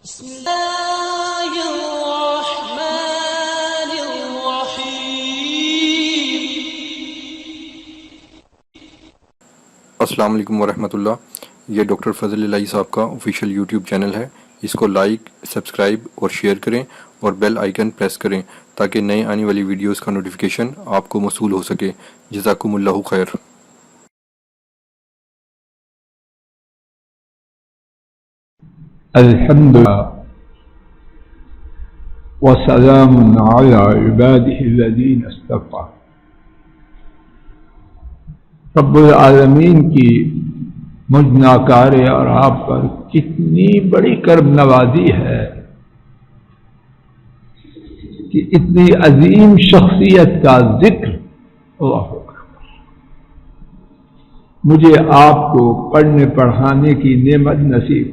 بسم اللہ الرحمن الرحیم۔ السلام علیکم ورحمۃ اللہ۔ یہ ڈاکٹر فضل الہی صاحب کا آفیشیل یوٹیوب چینل ہے، اس کو لائک، سبسکرائب اور شیئر کریں اور بیل آئیکن پریس کریں تاکہ نئے آنے والی ویڈیوز کا نوٹیفیکیشن آپ کو موصول ہو سکے۔ جزاکم اللہ خیر۔ الحمد لله وسلام على عباده الذين اصطفى۔ رب العالمین کی مجھ ناکار اور آپ پر کتنی بڑی کرم نوازی ہے کہ اتنی عظیم شخصیت کا ذکر اللہ اکبر مجھے آپ کو پڑھنے پڑھانے کی نعمت نصیب۔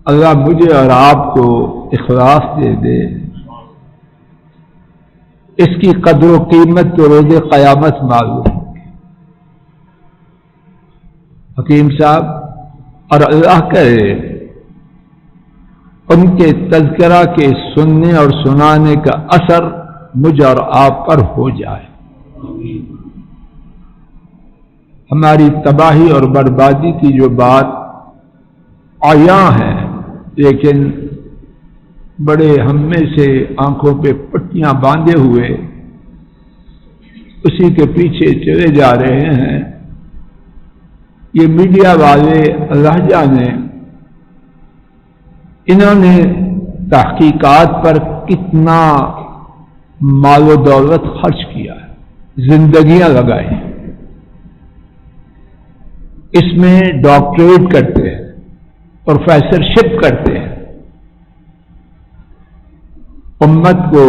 اللہ مجھے اور آپ کو اخلاص دے دے، اس کی قدر و قیمت تو روز قیامت معلوم ہوگی۔ حکیم صاحب اور اللہ کرے ان کے تذکرہ کے سننے اور سنانے کا اثر مجھ اور آپ پر ہو جائے۔ ہماری تباہی اور بربادی کی جو بات عیاں ہے، لیکن بڑے ہم میں سے آنکھوں پہ پٹیاں باندھے ہوئے اسی کے پیچھے چلے جا رہے ہیں۔ یہ میڈیا والے اللہ جانے انہوں نے تحقیقات پر کتنا مال و دولت خرچ کیا ہے، زندگیاں لگائی، اس میں ڈاکٹریٹ کرتے ہیں، پروفیسرشپ کرتے ہیں، امت کو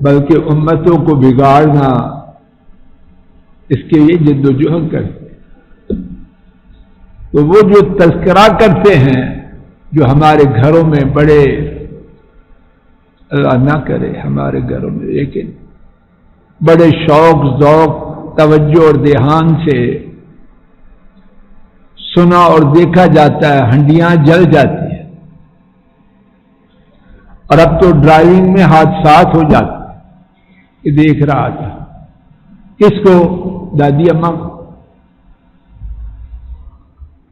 بلکہ امتوں کو بگاڑنا اس کے لیے جدوجہد کرتے ہیں۔ تو وہ جو تذکرہ کرتے ہیں جو ہمارے گھروں میں بڑے، اللہ نہ کرے ہمارے گھروں میں، لیکن بڑے شوق ذوق توجہ اور دھیان سے سنا اور دیکھا جاتا ہے، ہنڈیاں جل جاتی ہیں، اور اب تو ڈرائیونگ میں حادثات ہو جاتے ہیں۔ یہ دیکھ رہا تھا، کس کو؟ دادی اماں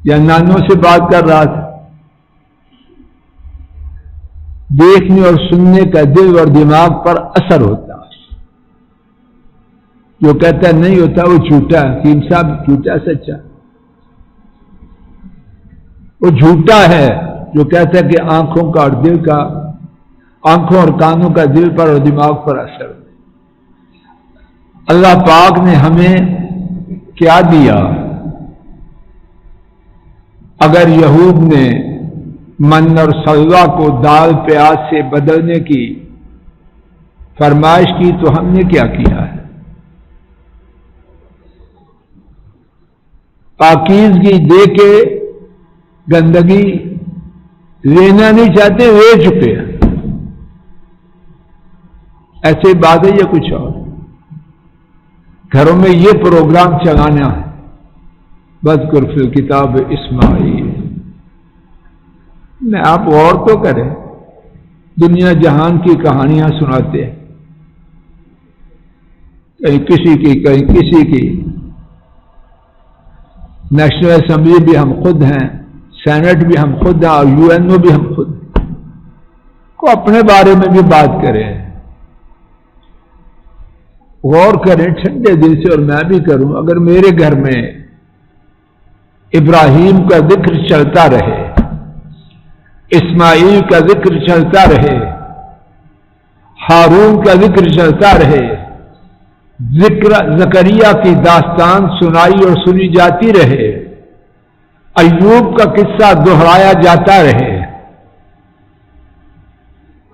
یا نانوں سے بات کر رہا تھا۔ دیکھنے اور سننے کا دل اور دماغ پر اثر ہوتا ہے۔ جو کہتا ہے نہیں ہوتا وہ جھوٹا ہے۔ حکیم صاحب جھوٹا سچا؟ وہ جھوٹا ہے جو کہتا ہے کہ آنکھوں کا اور دل کا، آنکھوں اور کانوں کا دل پر اور دماغ پر اثر۔ اللہ پاک نے ہمیں کیا دیا؟ اگر یہود نے من اور سلوہ کو دال پیاز سے بدلنے کی فرمائش کی تو ہم نے کیا کیا ہے؟ پاکیزگی دے کے گندگی لینا نہیں چاہتے، لے چکے ہیں۔ ایسے بات ہے یا کچھ اور؟ گھروں میں یہ پروگرام چلانا ہے، وَاذْكُرْ فِي الْكِتَابِ اسماعیل۔ میں آپ غور تو کریں، دنیا جہان کی کہانیاں سناتے ہیں، کہیں کسی کی کہیں کسی کی۔ نیشنل اسمبلی بھی ہم خود ہیں، سینٹ بھی ہم خود ہیں، اور یو این او بھی ہم خود ہیں۔ کو اپنے بارے میں بھی بات کریں، غور کریں ٹھنڈے دل سے، اور میں بھی کروں۔ اگر میرے گھر میں ابراہیم کا ذکر چلتا رہے، اسماعیل کا ذکر چلتا رہے، ہارون کا ذکر چلتا رہے، زکریا کی داستان سنائی اور سنی جاتی رہے، ایوب کا قصہ دہرایا جاتا رہے،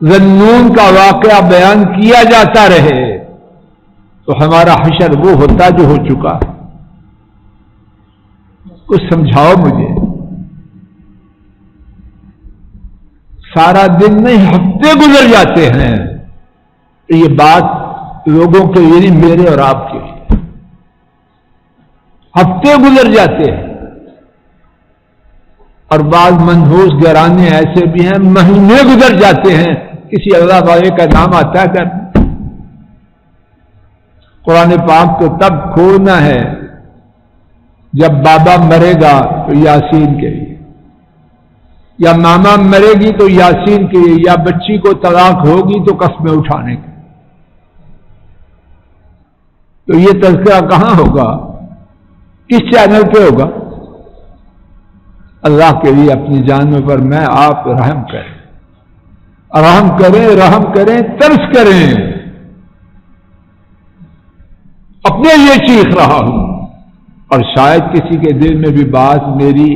ذنون کا واقعہ بیان کیا جاتا رہے، تو ہمارا حشر وہ ہوتا جو ہو چکا۔ کچھ سمجھاؤ مجھے۔ سارا دن نہیں، ہفتے گزر جاتے ہیں۔ یہ بات لوگوں کے لیے نہیں، میرے اور آپ کے لیے ہفتے گزر جاتے ہیں۔ اور بعض منحوس گھرانے ایسے بھی ہیں مہینے گزر جاتے ہیں کسی اللہ والے کا نام آتا ہے کر قرآن پاک تو تب کھولنا ہے جب بابا مرے گا تو یاسین کے لیے، یا ماما مرے گی تو یاسین کے لیے، یا بچی کو طلاق ہوگی تو قسمیں اٹھانے کی۔ تو یہ تذکرہ کہاں ہوگا؟ کس چینل پہ ہوگا؟ اللہ کے لیے اپنی جانوں پر میں آپ رحم کریں، رحم کریں، ترس کریں۔ اپنے لیے چیخ رہا ہوں، اور شاید کسی کے دل میں بھی بات میری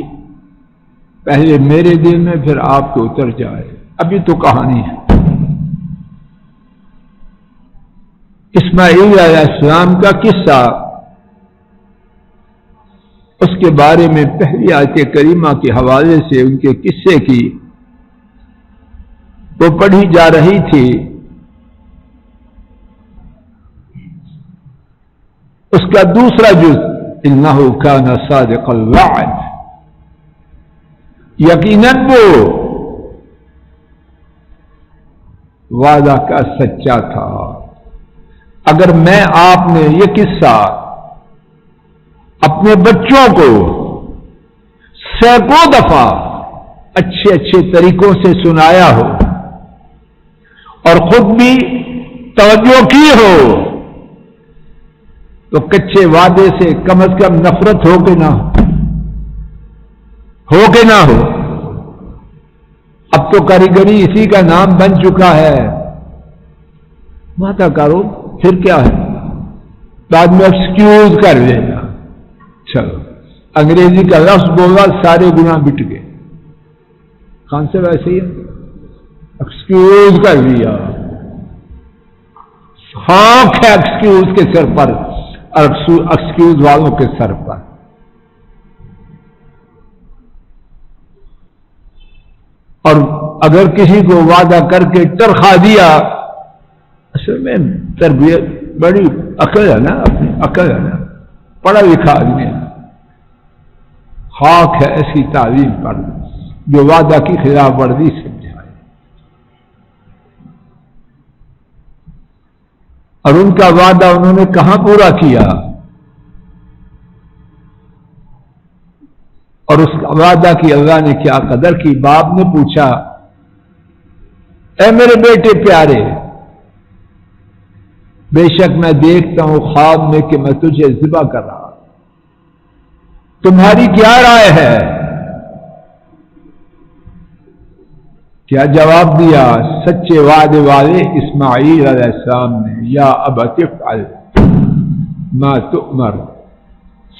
پہلے میرے دل میں پھر آپ کو اتر جائے۔ ابھی تو کہانی ہے اسماعیل علیہ السلام کا قصہ، اس کے بارے میں پہلی آیت کریمہ کے حوالے سے ان کے قصے کی وہ پڑھی جا رہی تھی۔ اس کا دوسرا جز انہ کان صادق الوعد، یقیناً وہ وعدہ کا سچا تھا۔ اگر میں آپ نے یہ قصہ اپنے بچوں کو سینکڑوں دفعہ اچھے اچھے طریقوں سے سنایا ہو اور خود بھی توجہ کی ہو تو کچے وعدے سے کم از کم نفرت ہو کہ نہ ہو۔ اب تو کاریگری اسی کا نام بن چکا ہے، وعدہ کرو پھر کیا ہے، بعد میں ایکسکیوز کر لینا۔ چلو انگریزی کا لفظ بولا سارے گناہ مٹ گئے، کون سے ویسے ہی ایکسکیوز کر لیا، ہاں ایکسکیوز کے سر پر اور ایکسکیوز والوں کے سر پر۔ اور اگر کسی کو وعدہ کر کے ترخا دیا، اصل میں تربیت بڑی عقل ہے نا، اپنی عقل ہے نا، پڑھا لکھا آدمی ہے، خاک ہے ایسی تعلیم پر جو وعدہ کی خلاف ورزی سمجھائے۔ اور ان کا وعدہ انہوں نے کہاں پورا کیا؟ اور اس وعدہ کی اللہ نے کیا قدر کی؟ باپ نے پوچھا، اے میرے بیٹے پیارے، بے شک میں دیکھتا ہوں خواب میں کہ میں تجھے ذبح کر رہا ہوں، تمہاری کیا رائے ہے؟ کیا جواب دیا سچے وعدے والے اسماعیل علیہ السلام نے؟ یا ابت افعل ما تؤمر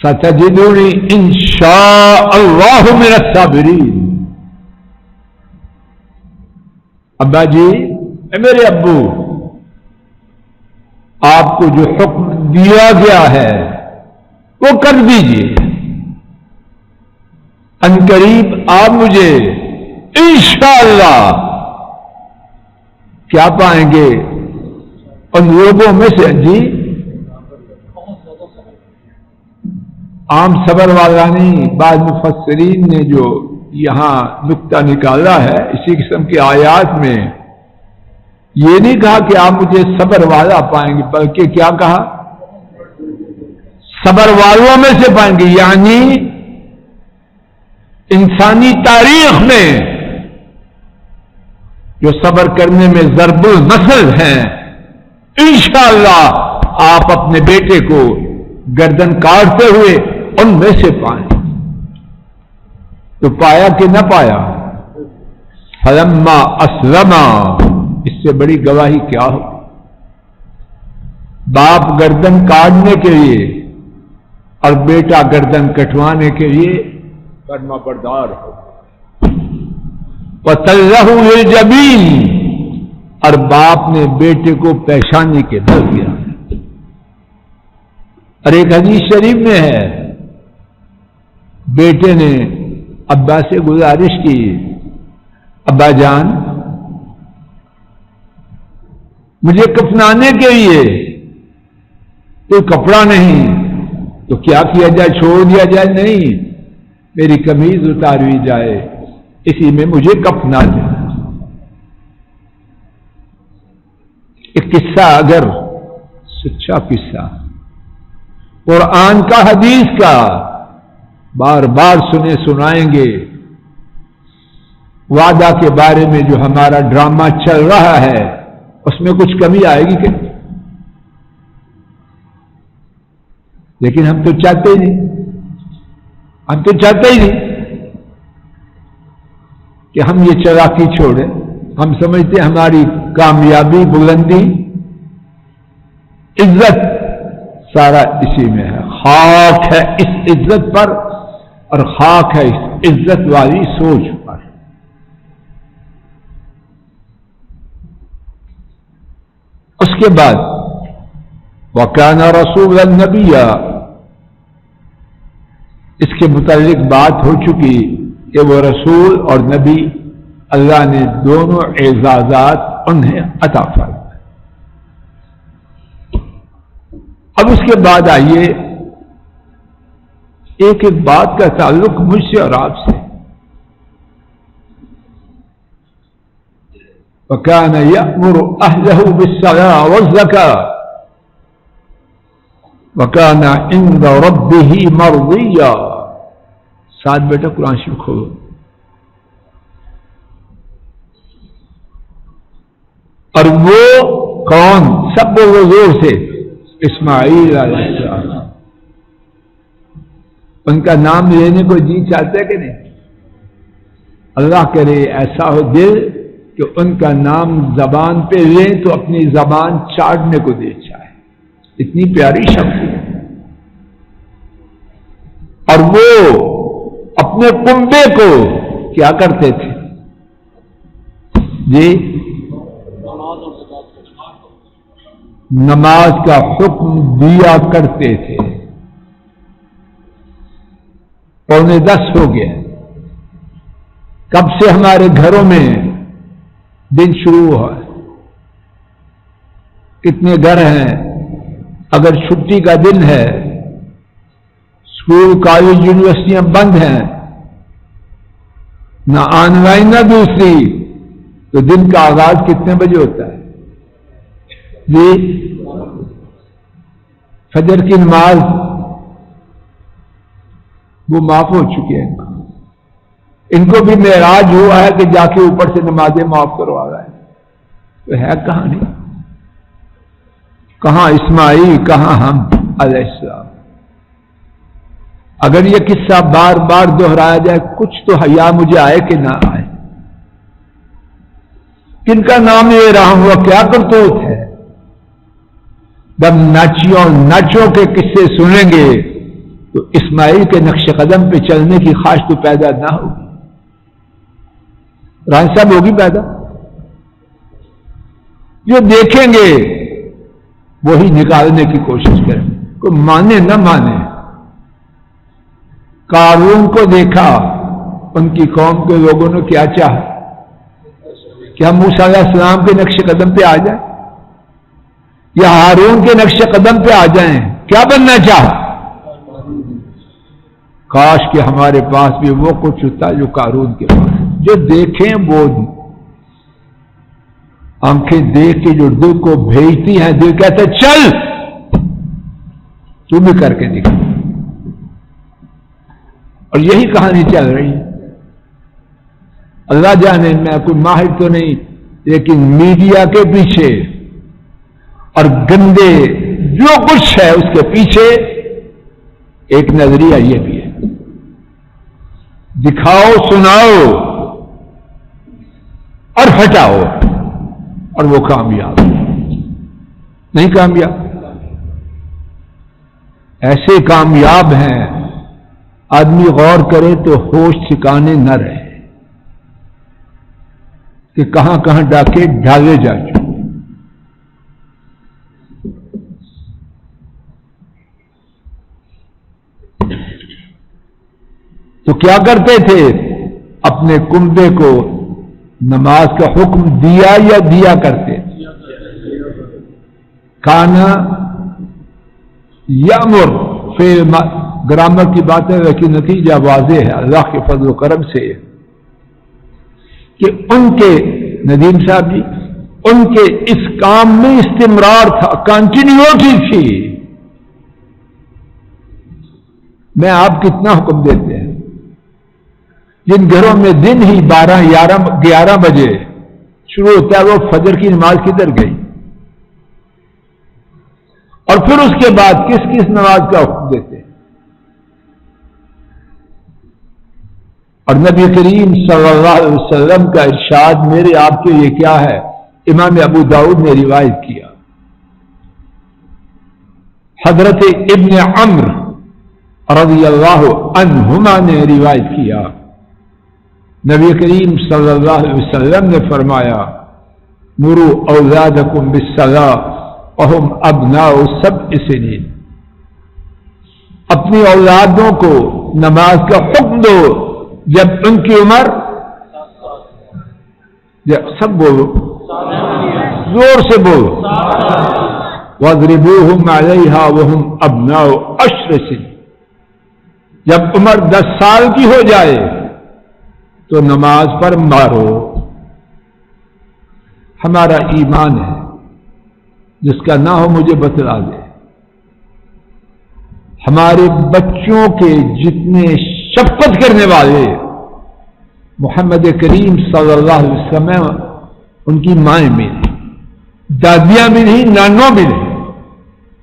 ستجدنی انشاء اللہ من الصابرین۔ ابا جی، اے میرے ابو، آپ کو جو حکم دیا گیا ہے وہ کر دیجیے، عنقریب آپ مجھے انشاءاللہ کیا پائیں گے ان لوگوں میں سے؟ جی عام صبر والا نہیں، بعض مفسرین نے جو یہاں نقطہ نکالا ہے اسی قسم کی آیات میں، یہ نہیں کہا کہ آپ مجھے صبر والا پائیں گے، بلکہ کیا کہا؟ صبر والوں میں سے پائیں گے، یعنی انسانی تاریخ میں جو صبر کرنے میں ضرب المثل ہیں، انشاءاللہ آپ اپنے بیٹے کو گردن کاٹتے ہوئے ان میں سے پائیں۔ تو پایا کہ نہ پایا؟ فلما اسلما، اس سے بڑی گواہی کیا ہو؟ باپ گردن کاٹنے کے لیے اور بیٹا گردن کٹوانے کے لیے فرما بردار ہو۔ وَتَلَّهُ لِلْجَبِينِ، اور باپ نے بیٹے کو پیشانی کے بل دیا۔ اور ایک حدیث شریف میں ہے، بیٹے نے ابا سے گزارش کی، ابا جان مجھے کفنانے کے لیے کوئی کپڑا نہیں، تو کیا کیا جائے؟ چھوڑ دیا جائے؟ نہیں، میری قمیض اتاری جائے، اسی میں مجھے کفنا جائے۔ ایک قصہ، اگر سچا قصہ، قرآن کا حدیث کا، بار بار سنائیں گے۔ وعدہ کے بارے میں جو ہمارا ڈرامہ چل رہا ہے اس میں کچھ کمی آئے گی کہ؟ لیکن ہم تو چاہتے ہی نہیں، ہم تو چاہتے ہی نہیں کہ ہم یہ چلاکی چھوڑیں۔ ہم سمجھتے ہیں ہماری کامیابی، بلندی، عزت سارا اسی میں ہے۔ خاک ہے اس عزت پر اور خاک ہے اس عزت والی سوچ پر۔ اس کے بعد وَكَانَ رَسُولًا نَبِيًّا، اس کے متعلق بات ہو چکی کہ وہ رسول اور نبی، اللہ نے دونوں اعزازات انہیں عطا فرمائے۔ اب اس کے بعد آئیے، ایک ایک بات کا تعلق مجھ سے اور آپ سے۔ وَكَانَ يَأْمُرُ أَهْلَهُ بِالصَّلَاةِ وَالزَّكَاةِ وَكَانَ عِندَ رَبِّهِ مَرْضِيًّا۔ ساتھ بیٹا قرآن شریف کھولو۔ اور وہ کون؟ سب بولو زور سے، اسماعیل علیہ السلام۔ ان کا نام لینے کو جی چاہتے کہ نہیں؟ اللہ کرے ایسا ہو دل کہ ان کا نام زبان پہ لیں تو اپنی زبان چاٹنے کو دے چاہے، اتنی پیاری شخصیت۔ اور وہ اپنے کنبے کو کیا کرتے تھے جی؟ نماز کا حکم دیا کرتے تھے۔ 9:45 ہو گیا، کب سے ہمارے گھروں میں دن شروع ہوا ہے؟ کتنے گھر ہیں اگر چھٹی کا دن ہے، اسکول کالج یونیورسٹیاں بند ہیں، نہ آن لائن نہ دوسری، تو دن کا آغاز کتنے بجے ہوتا ہے جی؟ فجر کی نماز وہ معاف ہو چکی ہے، ان کو بھی معراج ہوا ہے کہ جا کے اوپر سے نمازیں معاف کروا رہا ہے، تو ہے کہانی؟ کہاں اسماعیل، کہاں ہم علیہ السلام؟ اگر یہ قصہ بار بار دہرایا جائے کچھ تو حیا مجھے آئے کہ نہ آئے؟ کن کا نام لے رہا ہوں، وہ کیا کرتوت ہے؟ جب ناچیوں کے قصے سنیں گے تو اسماعیل کے نقش قدم پہ چلنے کی خواہش تو پیدا نہ ہوگی، رائے صاحب ہوگی پیدا؟ جو دیکھیں گے وہی نکالنے کی کوشش کریں، کوئی مانے نہ مانے۔ قارون کو دیکھا، ان کی قوم کے لوگوں نے کیا چاہا کہ ہم موسیٰ علیہ السلام کے نقش قدم پہ آ جائیں یا ہارون کے نقش قدم پہ آ جائیں، کیا بننا چاہا؟ کاش کہ ہمارے پاس بھی وہ کچھ ہوتا جو قارون کے پاس، جو دیکھیں وہ آنکھیں دیکھ کے جو دل کو بھیجتی ہیں، دل کہتا ہے چل تو بھی کر کے دکھا۔ اور یہی کہانی چل رہی ہے۔ اللہ جانے میں کوئی ماہر تو نہیں، لیکن میڈیا کے پیچھے اور گندے جو کچھ ہے اس کے پیچھے ایک نظریہ یہ بھی ہے، دکھاؤ، سناؤ اور ہٹاؤ، اور وہ کامیاب نہیں کامیاب؟ ایسے کامیاب ہیں آدمی غور کرے تو ہوش ٹھکانے نہ رہے کہ کہاں کہاں ڈاکے ڈالے جا چکے۔ تو کیا کرتے تھے؟ اپنے کنبے کو نماز کا حکم دیا یا دیا کرتے؟ کانا یامر فعل گرامر کی بات ہے لیکن نتیجہ واضح ہے اللہ کے فضل و کرم سے کہ ان کے ندیم صاحب جی ان کے اس کام میں استمرار تھا، کنٹینیوٹی تھی۔ میں آپ کتنا حکم دیتے ہیں، جن گھروں میں دن ہی 11 بجے شروع ہوتا ہے وہ فجر کی نماز کدھر گئی؟ اور پھر اس کے بعد کس کس نماز کا حکم دیتے ہیں؟ اور نبی کریم صلی اللہ علیہ وسلم کا ارشاد میرے آپ کے لیے کیا ہے؟ امام ابو داؤد نے روایت کیا، حضرت ابن عمرو رضی اللہ عنہما نے روایت کیا، نبی کریم صلی اللہ علیہ وسلم نے فرمایا مروا اولادکم بالصلاۃ وهم ابناء 7 سنین، اپنی اولادوں کو نماز کا حکم دو جب ان کی عمر، سب بولو زور سے بولو، وَاضْرِبُوهُمْ عَلَيْهَا وَهُمْ أَبْنَاءُ 10 سنین، جب عمر 10 سال کی ہو جائے تو نماز پر مارو۔ ہمارا ایمان ہے، جس کا نہ ہو مجھے بتلا دے، ہمارے بچوں کے جتنے شفقت کرنے والے محمد کریم صلی اللہ علیہ وسلم ان کی مائیں بھی نہیں، دادیاں بھی نہیں، نانوں بھی نہیں،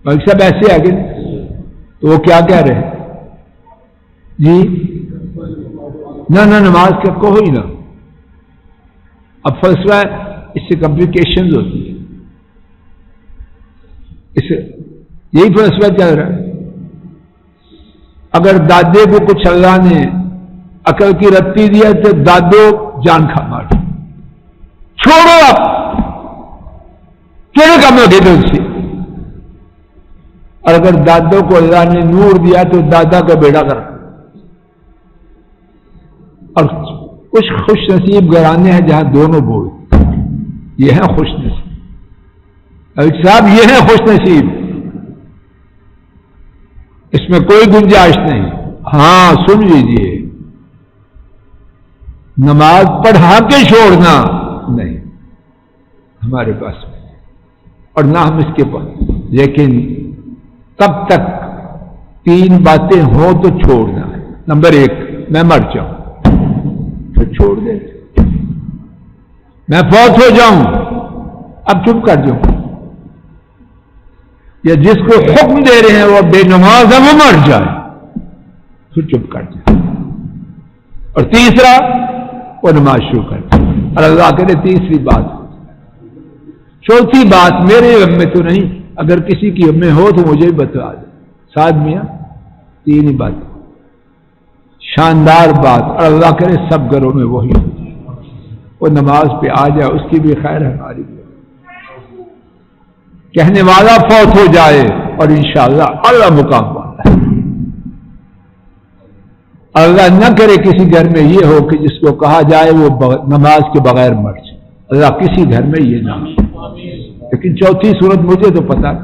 بلکہ سب ایسے آگے تو وہ کیا کہہ رہے ہیں جی؟ نہ نماز کا کہو ہی نہ۔ اب فلسفہ اس سے کمپلیکیشنز ہوتی ہے، اس سے یہی فلسفہ چل رہا ہے۔ اگر دادے کو کچھ اللہ نے عقل کی رتی دیا تو دادو جان کھا مار چھوڑو، آپ کیڑے کام لگے تھے اس سے۔ اور اگر دادوں کو اللہ نے نور دیا تو دادا کا بیڑا کر۔ اور کچھ خوش نصیب گھرانے ہیں جہاں دونوں بول، یہ ہے خوش نصیب صاحب، یہ ہے خوش نصیب، اس میں کوئی گنجائش نہیں۔ ہاں سن لیجئے، نماز پڑھا کے چھوڑنا نہیں ہمارے پاس میں، اور نہ ہم اس کے پاس، لیکن تب تک 3 باتیں ہوں تو چھوڑنا ہے۔ نمبر 1، میں مر جاؤں پھر چھوڑ دے، میں فوت ہو جاؤں اب چپ کر جاؤں، یا جس کو حکم دے رہے ہیں وہ بے نماز ہے وہ مر جائے پھر چپ کر جائے، اور تیسرا وہ نماز شروع کر جائے۔ اور اللہ کرے تیسری بات، چوتھی بات میرے علم میں تو نہیں، اگر کسی کی علم میں ہو تو مجھے بھی بتلا دے۔ ساتھ میاں 3 ہی بات، شاندار بات، اور اللہ کرے سب گھروں میں وہی ہو جائے، وہ نماز پہ آ جائے، اس کی بھی خیر ہے ہماری بھی۔ کہنے والا فوت ہو جائے اور انشاءاللہ اعلیٰ مقام والا ہے۔ اللہ نہ کرے کسی گھر میں یہ ہو کہ جس کو کہا جائے وہ نماز کے بغیر مر جائے، اللہ کسی گھر میں یہ نہ ہو۔ لیکن چوتھی صورت مجھے تو پتا ہے،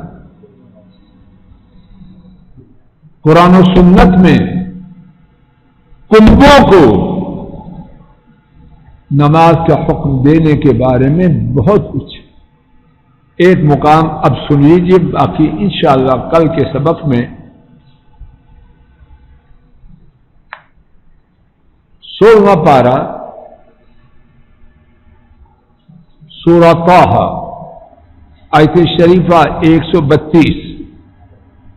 قرآن و سنت میں کنبوں کو نماز کا حکم دینے کے بارے میں بہت کچھ، ایک مقام اب سن لیجیے، باقی انشاءاللہ کل کے سبق میں 16واں پارہ سورہ طٰہٰ آیت شریفہ 132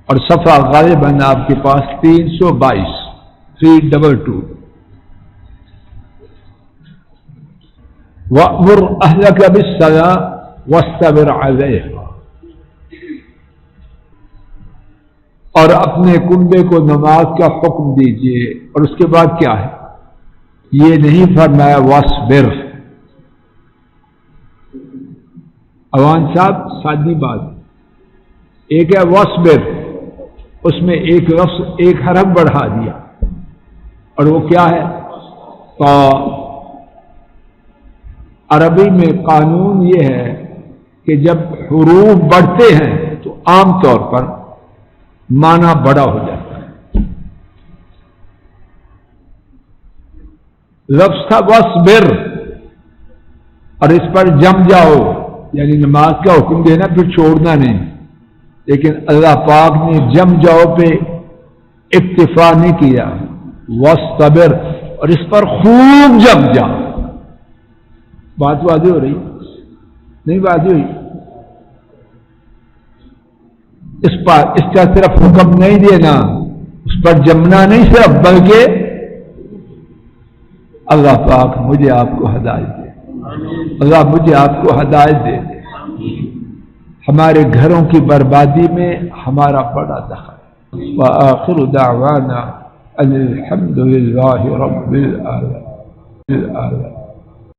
اور صفحہ غالباً آپ کے پاس 322 322۔ وَأْمُرْ أَهْلَكَ بِالصَّلَاةِ وَاسْتَبِرْ عَلَيْهَا، اور اپنے کنبے کو نماز کا حکم دیجئے، اور اس کے بعد کیا ہے؟ یہ نہیں فرمایا وَاصْبِرْ۔ عوان صاحب سادی بات، ایک ہے وَاصْبِرْ، اس میں ایک لفظ ایک حرف بڑھا دیا، اور وہ کیا ہے؟ تا۔ عربی میں قانون یہ ہے کہ جب حروف بڑھتے ہیں تو عام طور پر معنی بڑا ہو جاتا ہے، لفظ تھا وصبر، اور اس پر جم جاؤ، یعنی نماز کا حکم دینا پھر چھوڑنا نہیں، لیکن اللہ پاک نے جم جاؤ پہ اکتفا نہیں کیا، وصبر، اور اس پر خوب جم جا۔ بات واضح ہو رہی نہیں؟ واضح ہوئی؟ اس کا صرف حکم نہیں دینا، اس پر جمنا نہیں صرف، بلکہ اللہ پاک مجھے آپ کو ہدایت دے، اللہ مجھے آپ کو ہدایت دے دے۔ ہمارے گھروں کی بربادی میں ہمارا بڑا دخل۔ وآخر دعوانا الحمد للہ رب العالمین۔